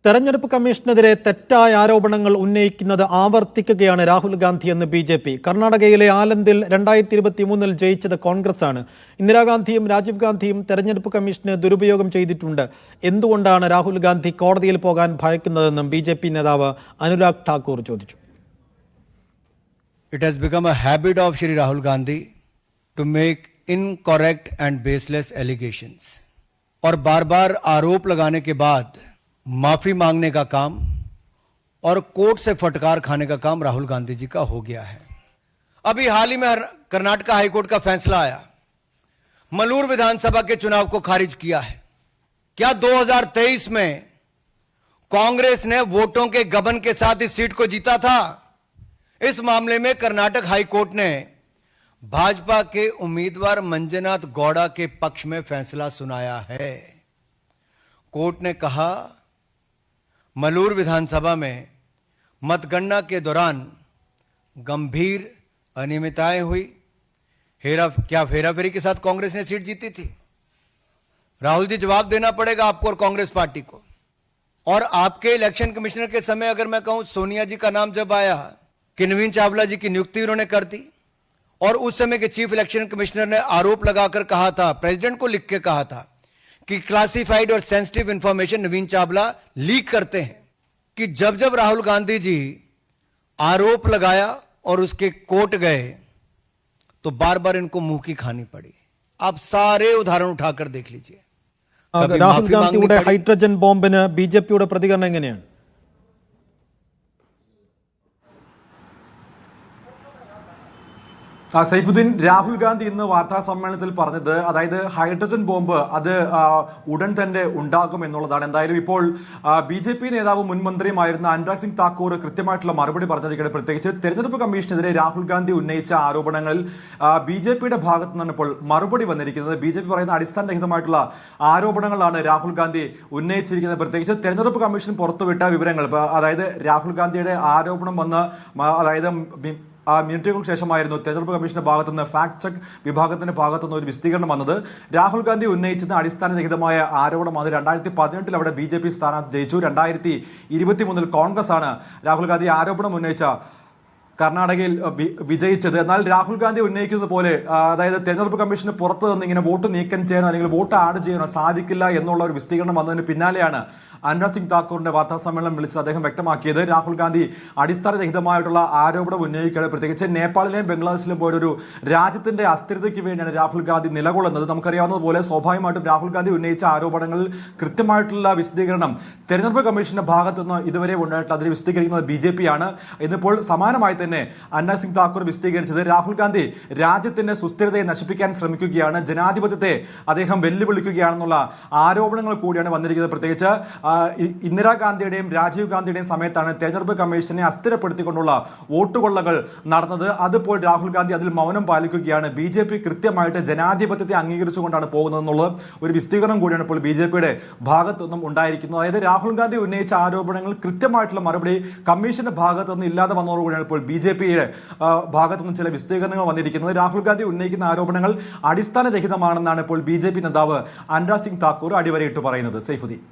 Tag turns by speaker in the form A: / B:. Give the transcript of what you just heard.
A: തെരഞ്ഞെടുപ്പ് കമ്മീഷനെതിരെ തെറ്റായ ആരോപണങ്ങൾ ഉന്നയിക്കുന്നത് ആവർത്തിക്കുകയാണ് രാഹുൽ ഗാന്ധി എന്ന് ബി.ജെ.പി. കർണാടകയിലെ ആലന്ദിൽ 2023 ജയിച്ചത് കോൺഗ്രസാണ്. ഇന്ദിരാഗാന്ധിയും രാജീവ് ഗാന്ധിയും തെരഞ്ഞെടുപ്പ് കമ്മീഷനെ ദുരുപയോഗം ചെയ്തിട്ടുണ്ട്. എന്തുകൊണ്ടാണ് രാഹുൽ ഗാന്ധി കോടതിയിൽ പോകാൻ ഭയക്കുന്നതെന്നും ബി.ജെ.പി. നേതാവ് അനുരാഗ് ഠാക്കൂർ ചോദിച്ചു.
B: It has become a habit of Shri Rahul Gandhi to make incorrect and baseless allegations. और बार-बार आरोप लगाने के बाद माफी मांगने का काम और कोर्ट से फटकार खाने का काम राहुल गांधी जी का हो गया है। अभी हाल ही में कर्नाटक हाईकोर्ट का फैसला आया, मलूर विधानसभा के चुनाव को खारिज किया है। क्या 2023 में कांग्रेस ने वोटों के गबन के साथ इस सीट को जीता था? इस मामले में कर्नाटक हाईकोर्ट ने भाजपा के उम्मीदवार मंजुनाथ गौड़ा के पक्ष में फैसला सुनाया है। कोर्ट ने कहा मलूर विधानसभा में मतगणना के दौरान गंभीर अनियमितताएं हुई। क्या फेराफेरी के साथ कांग्रेस ने सीट जीती थी? राहुल जी, जवाब देना पड़ेगा आपको और कांग्रेस पार्टी को। और आपके इलेक्शन कमिश्नर के समय अगर मैं कहूं, सोनिया जी का नाम जब आया कि नवीन चावला जी की नियुक्ति उन्होंने कर दी, और उस समय के चीफ इलेक्शन कमिश्नर ने आरोप लगाकर कहा था, प्रेसिडेंट को लिख के कहा था कि क्लासिफाइड और सेंसिटिव इंफॉर्मेशन नवीन चावला लीक करते हैं। कि जब जब राहुल गांधी जी आरोप लगाया और उसके कोर्ट गए तो बार बार इनको मुंह की खानी पड़ी। आप सारे उदाहरण उठाकर देख लीजिए।
A: രാഹുൽ ഗാന്ധിയുടെ ഹൈഡ്രജൻ ബോംബിന് ബി.ജെ.പിയുടെ പ്രതികരണം എങ്ങനെയാണ്?
C: സൈഫുദ്ദീൻ, രാഹുൽ ഗാന്ധി ഇന്ന് വാർത്താ സമ്മേളനത്തിൽ പറഞ്ഞത്, അതായത് ഹൈഡ്രജൻ ബോംബ് അത് ഉടൻ തന്നെ ഉണ്ടാകും എന്നുള്ളതാണ്. എന്തായാലും ഇപ്പോൾ ബി.ജെ.പി. നേതാവ് മുൻ മന്ത്രിയുമായിരുന്ന അനുരാഗ് സിംഗ് താക്കൂർ കൃത്യമായിട്ടുള്ള മറുപടി പറഞ്ഞിരിക്കുകയാണ്. പ്രത്യേകിച്ച് തെരഞ്ഞെടുപ്പ് കമ്മീഷനെതിരെ രാഹുൽ ഗാന്ധി ഉന്നയിച്ച ആരോപണങ്ങളിൽ ബി.ജെ.പിയുടെ ഭാഗത്തു നിന്നാണ് ഇപ്പോൾ മറുപടി വന്നിരിക്കുന്നത്. ബി.ജെ.പി. പറയുന്ന അടിസ്ഥാനരഹിതമായിട്ടുള്ള ആരോപണങ്ങളാണ് രാഹുൽ ഗാന്ധി ഉന്നയിച്ചിരിക്കുന്നത്. പ്രത്യേകിച്ച് തെരഞ്ഞെടുപ്പ് കമ്മീഷൻ പുറത്തുവിട്ട വിവരങ്ങൾ, അതായത് രാഹുൽ ഗാന്ധിയുടെ ആരോപണം വന്ന് അതായത് മിനിറ്റുകൾക്ക് ശേഷമായിരുന്നു തെരഞ്ഞെടുപ്പ് കമ്മീഷന്റെ ഭാഗത്തുനിന്ന് ഫാക്ട് ചെക്ക് വിഭാഗത്തിന്റെ ഭാഗത്തുനിന്ന് ഒരു വിശദീകരണം വന്നത്. രാഹുൽ ഗാന്ധി ഉന്നയിച്ചത് അടിസ്ഥാനരഹിതമായ ആരോപണമാണ്. 2018 അവിടെ ബി.ജെ.പി. സ്ഥാനാർത്ഥി ജയിച്ചു. 2023 കോൺഗ്രസ് ആണ് രാഹുൽ ഗാന്ധി ആരോപണം ഉന്നയിച്ച കർണാടകയിൽ വിജയിച്ചത്. എന്നാൽ രാഹുൽ ഗാന്ധി ഉന്നയിക്കുന്നത് പോലെ അതായത് തെരഞ്ഞെടുപ്പ് കമ്മീഷന് പുറത്ത് നിന്ന് ഇങ്ങനെ വോട്ട് നീക്കം ചെയ്യാനോ അല്ലെങ്കിൽ വോട്ട് ആഡ് ചെയ്യാനോ സാധിക്കില്ല എന്നുള്ള ഒരു വിശദീകരണം വന്നതിന് പിന്നാലെയാണ് അനുരാഗ് സിംഗ് താക്കൂറിന്റെ വാർത്താ സമ്മേളനം വിളിച്ച് അദ്ദേഹം വ്യക്തമാക്കിയത് രാഹുൽ ഗാന്ധി അടിസ്ഥാനരഹിതമായിട്ടുള്ള ആരോപണം ഉന്നയിക്കുകയാണ്. പ്രത്യേകിച്ച് നേപ്പാളിലെയും ബംഗ്ലാദേശിലും പോലൊരു രാജ്യത്തിന്റെ അസ്ഥിരതയ്ക്ക് വേണ്ടിയാണ് രാഹുൽ ഗാന്ധി നിലകൊള്ളുന്നത്. നമുക്കറിയാവുന്നതുപോലെ സ്വാഭാവികമായിട്ടും രാഹുൽ ഗാന്ധി ഉന്നയിച്ച ആരോപണങ്ങളിൽ കൃത്യമായിട്ടുള്ള വിശദീകരണം തെരഞ്ഞെടുപ്പ് കമ്മീഷന്റെ ഭാഗത്തു നിന്ന് ഇതുവരെ ഉണ്ടായിട്ട് അതിനെ വിശദീകരിക്കുന്നത് ബി.ജെ.പി. ആണ്. ഇന്നിപ്പോൾ സമാനമായി തന്നെ അനുരാഗ് സിംഗ് താക്കൂർ വിശദീകരിച്ചത് രാഹുൽ ഗാന്ധി രാജ്യത്തിന്റെ സുസ്ഥിരതയെ നശിപ്പിക്കാൻ ശ്രമിക്കുകയാണ്, ജനാധിപത്യത്തെ അദ്ദേഹം വെല്ലുവിളിക്കുകയാണെന്നുള്ള ആരോപണങ്ങൾ കൂടിയാണ് വന്നിരിക്കുന്നത്. പ്രത്യേകിച്ച് ഇന്ദിരാഗാന്ധിയുടെയും രാജീവ് ഗാന്ധിയുടെയും സമയത്താണ് തെരഞ്ഞെടുപ്പ് കമ്മീഷനെ അസ്ഥിരപ്പെടുത്തിക്കൊണ്ടുള്ള വോട്ടുകൊള്ളകൾ നടന്നത്. അതിപ്പോൾ രാഹുൽ ഗാന്ധി അതിൽ മൗനം പാലിക്കുകയാണ്. ബി.ജെ.പി. കൃത്യമായിട്ട് ജനാധിപത്യത്തെ അംഗീകരിച്ചുകൊണ്ടാണ് പോകുന്നതെന്നുള്ള ഒരു വിശദീകരണം കൂടിയാണ് ഇപ്പോൾ ബി.ജെ.പിയുടെ ഭാഗത്തു നിന്നും ഉണ്ടായിരിക്കുന്നത്. അതായത് രാഹുൽ ഗാന്ധി ഉന്നയിച്ച ആരോപണങ്ങൾ കൃത്യമായിട്ടുള്ള മറുപടി കമ്മീഷന്റെ ഭാഗത്തു നിന്ന് ഇല്ലാതെ വന്നതോടുകൂടിയാണ് ഇപ്പോൾ ബി.ജെ.പിയുടെ ഭാഗത്തു നിന്ന് ചില വിശദീകരണങ്ങൾ വന്നിരിക്കുന്നത്. രാഹുൽ ഗാന്ധി ഉന്നയിക്കുന്ന ആരോപണങ്ങൾ അടിസ്ഥാനരഹിതമാണെന്നാണ് ഇപ്പോൾ ബി.ജെ.പി. നേതാവ് അനുരാഗ് സിംഗ് താക്കൂർ അടിവരയിട്ട് പറയുന്നത്. സൈഫുദ്ദീൻ.